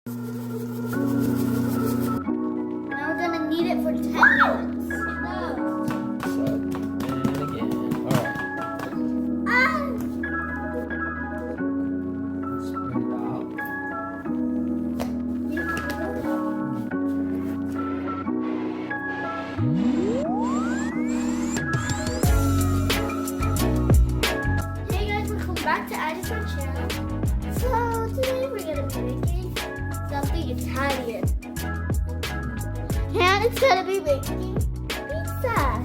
Now we're gonna knead it for 10 minutes. So, and again. Alright. Ah! Spread it out. Hey guys, welcome back to Addison channel. So today we're gonna be making something Italian. And it's gonna be making pizza.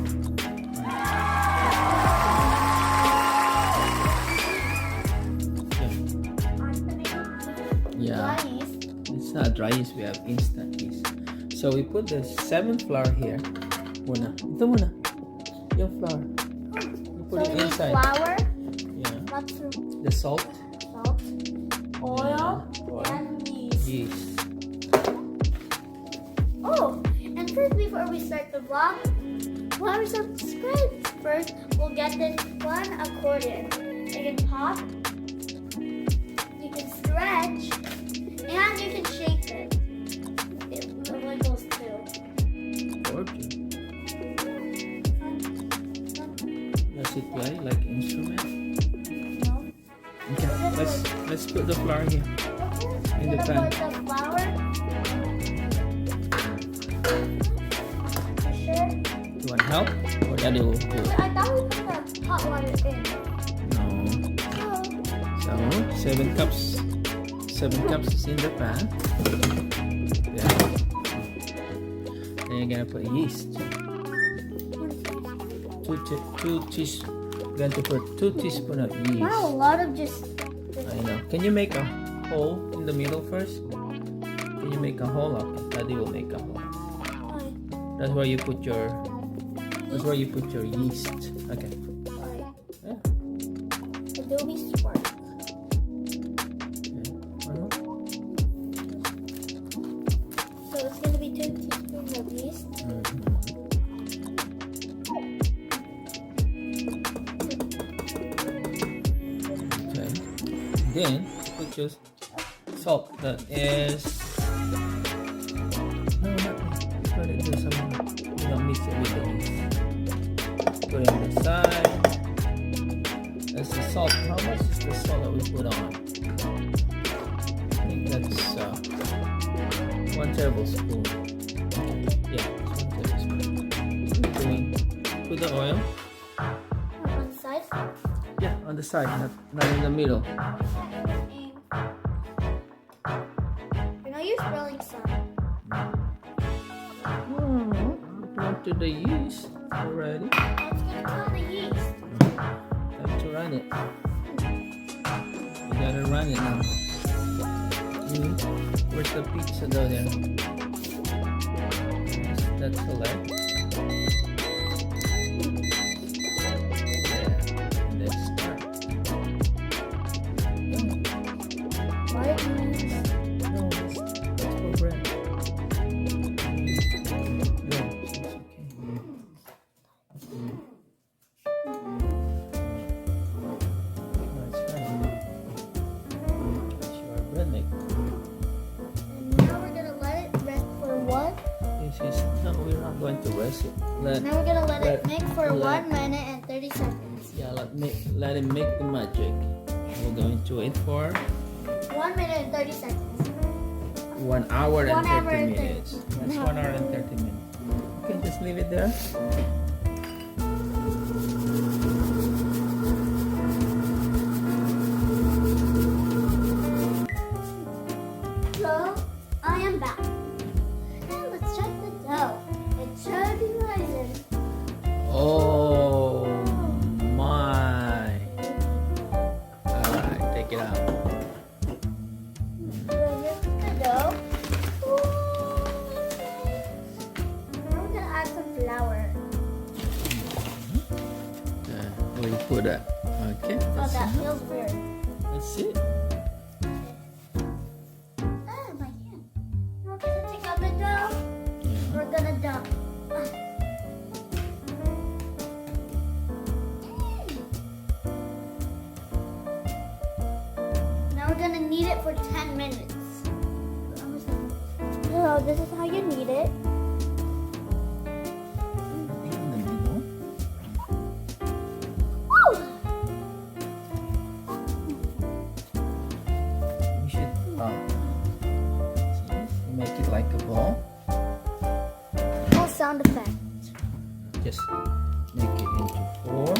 Yeah. Dry yeast. It's not dry yeast, we have instant yeast. So we put the 7 flour here. Muna. Ito muna. Yung flour. You put So it we need inside. flour, Yeah. lots of The salt. salt, oil, Oil. and yeast. Yeast. Oh, and first before we start the vlog, whoever subscribes first will get this fun accordion. It can pop, you can stretch, and you can shake it. It wiggles too. Or two. Does it play like instrument? No. Okay. Let's put the flour here. In the We're pan. gonna put the flour. You sure? You want help? Or Daddy will do it? I thought we put the hot water in. No. Oh. So 7 cups. 7 cups is in the pan. Yeah. Then you're gonna put yeast. Going to put 2 teaspoons of yeast. Wow, a lot of just. I know. Can you make a hole in the middle first? Can you make a hole? Okay, Daddy will make a hole. That's where you put your. That's where you put your yeast. Okay. Yeah. Adobe Spark. Okay. One more. So it's gonna be 2 teaspoons of yeast. Okay. Then put your salt. That is. No, not put it there somewhere. You don't mix it with the yeast. Put it on the side. That's the salt. How much is the salt that we put on? I think that's 1 tablespoon. Yeah, it's 1 tablespoon. Put the oil. On one side. Yeah, on the side, not in the middle. You know you're spilling some. Not to the yeast already. That's gonna kill the yeast. Time to run it. You gotta run it now. Where's the pizza dough there? That's the leg. Yeah. Let's start. What? No, that's for bread. No, it's okay. No, it's fine. It's your bread maker. And now we're gonna let it rest for what? This is no, we're not going to rest it. Now we're gonna let it make for let- 1 minute and 30 seconds. Yeah, let it make the magic. We're going to wait for 1 minute and 30 seconds. 1 hour and 1 hour 30 and 30. minutes. That's 1 hour and 30 minutes. Okay, just leave it there. So, I am back. Now let's check the dough. It should be rising. Oh my! Alright, take it out. So here's the dough. Now we're gonna add some flour. Where you put that? Okay, Oh, that's that it. feels weird. That's it. Ah, my hand. We're gonna take out the dough. We're gonna dump. Now we're gonna knead it for 10 minutes. I'm gonna So this is how you knead it. In the middle. Woo! You should make it like a ball. Full sound effect. Just make it into 4.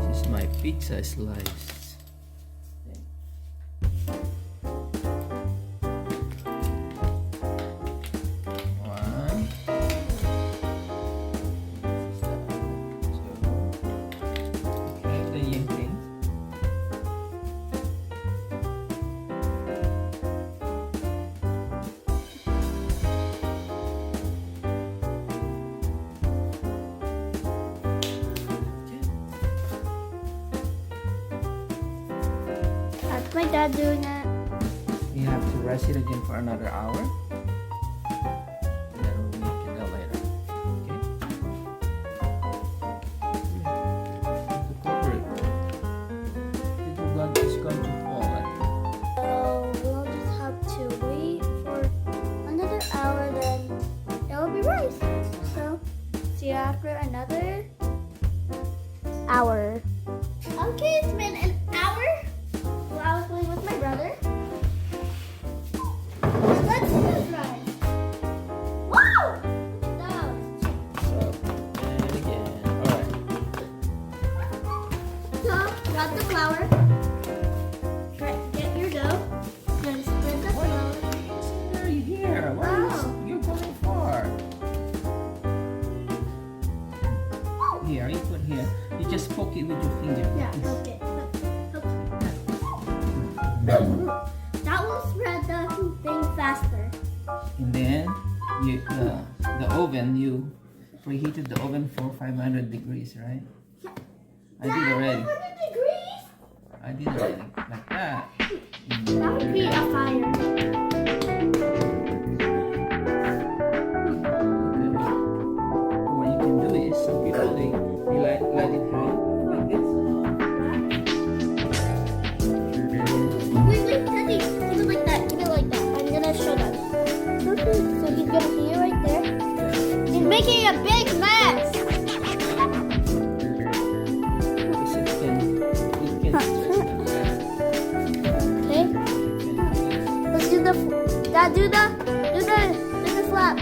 This is my pizza slice. One. Okay, then you think. That's my dad doing it. You have to rest it again for another hour. And then we'll make it out later. Okay? To cover it. It's going to fall. So we'll just have to wait for another hour, then it will be rice. So see you after another hour. Okay, it's been an hour while I was playing with my brother. And let's do this rice. Wow! That was And again. Alright. So, got the flour. Get your dough. Then spread the flour. It's very here. Why Wow. you're going far? Here, you put here. You just poke it with your finger. Yeah, okay. That will spread the thing faster. And then you the oven, you preheated the oven for 500 degrees, right? Yeah. I did already. 500 degrees? I did already. Like that. That would be a fire. What you can do is some people they let it hang like this. Wait, Teddy. Keep it like that. Keep it like that. I'm gonna show them. So he's gonna see it right there. He's making a big mess. Because it can Okay. Let's do the. Dad, do the flap.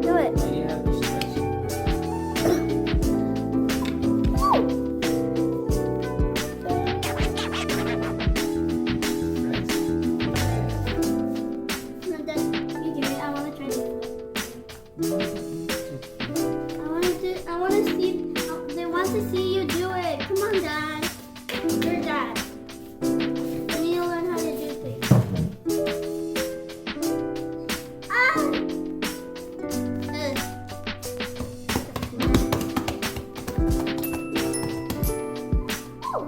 Do it. Now you have to stretch it. No, Dad, you do it. I wanna try it. I wanna see. They want to see you do it. Come on, Dad. Your dad. I need to learn how to do things. Ah! Oh!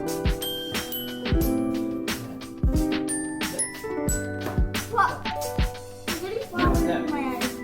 Wow. I'm getting flowers in my eyes.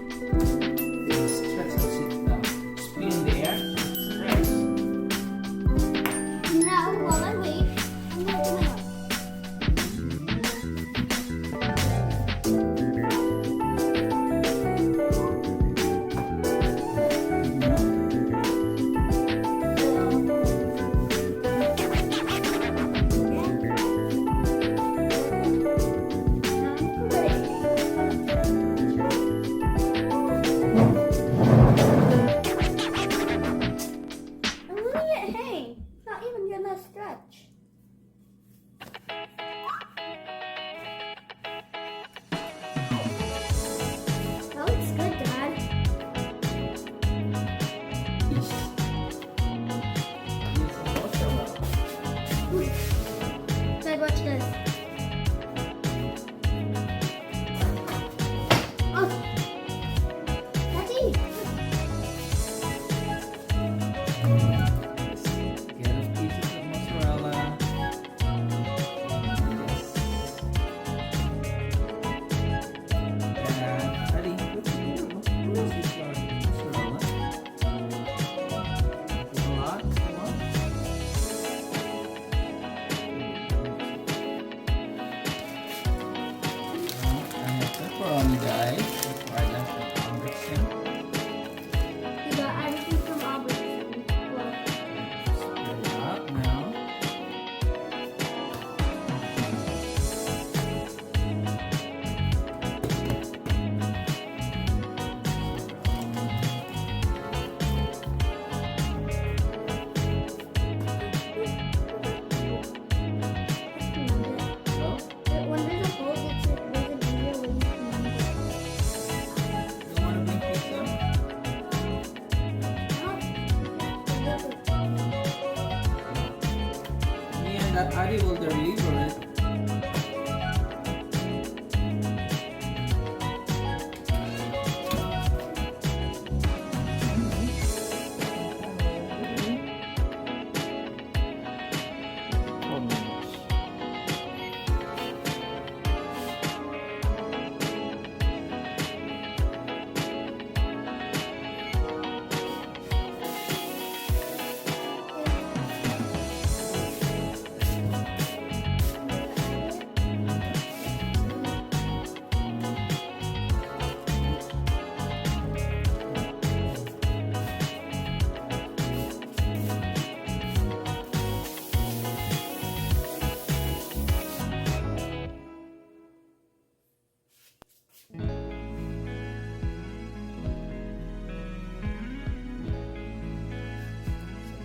Friday will deliver it.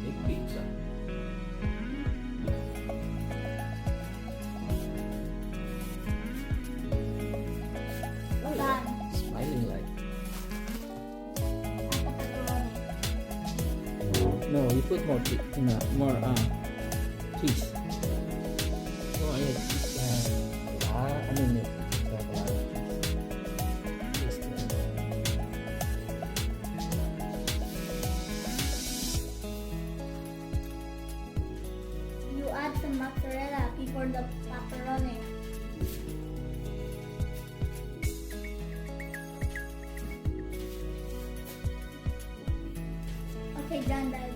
Big pizza. Done. Smiling like. No, you put more cheese. No, I need cheese. I mean, have a lot of cheese. You add some mozzarella before the pepperoni. Okay, done, Dad.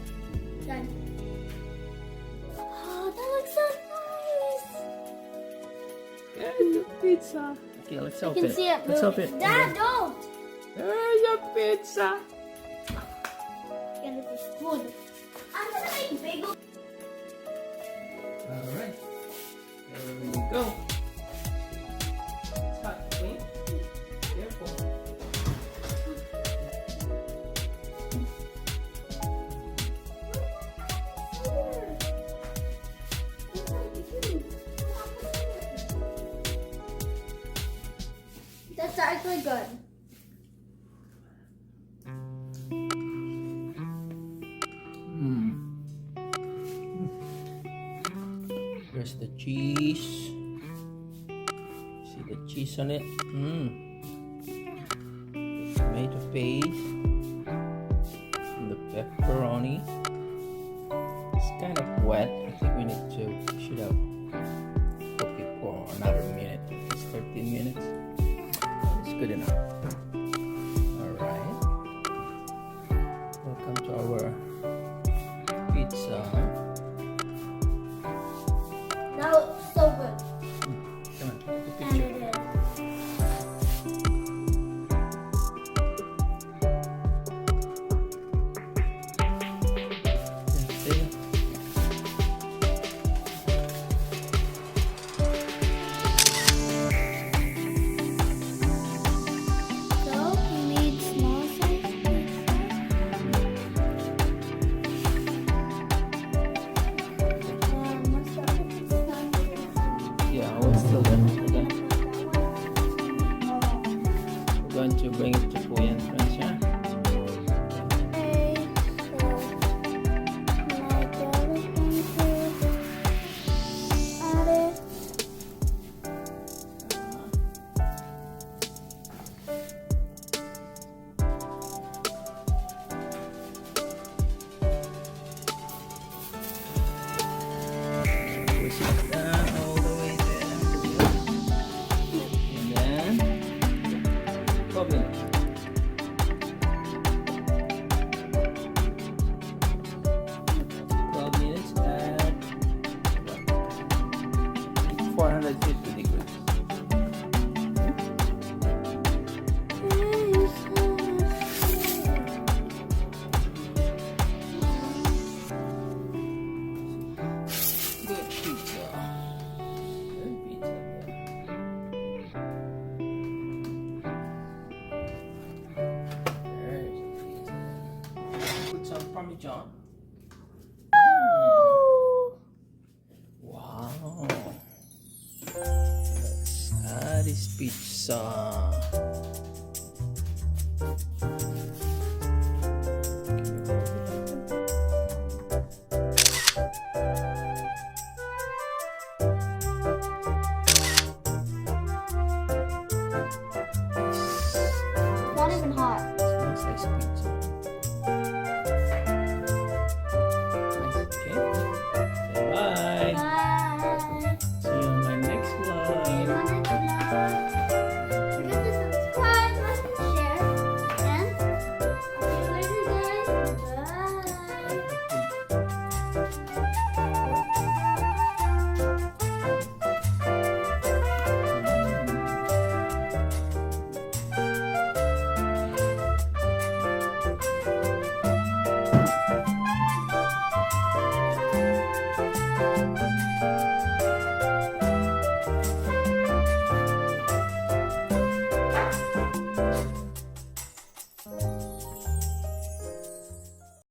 Done. Oh, that looks so nice. There's your pizza. Okay, let's I open can it. see it Let's moving. open it. Dad, don't. There's your pizza. Get the spoon. I'm gonna make bagel. All right. There we go. It's hot, Queen. Careful. That's actually good. There's the cheese. See the cheese on it? The tomato paste. And the pepperoni. It's kind of wet. I think we should have cooked it for another minute. It's 13 minutes. It's good enough. Alright. Welcome to our pizza. That looks so good. Come on, take a And picture. it is. See? So, we need small size pizza. What's that? Yeah, we're still there. We're going to bring it to Korean friends, yeah? Okay, so my dad is going to add it. Push it down all the way there. And then, open it. Minutes at 450 degrees. Good pizza. Good pizza. There's the pizza. Put some Parmesan. Wow. Let's add this pizza.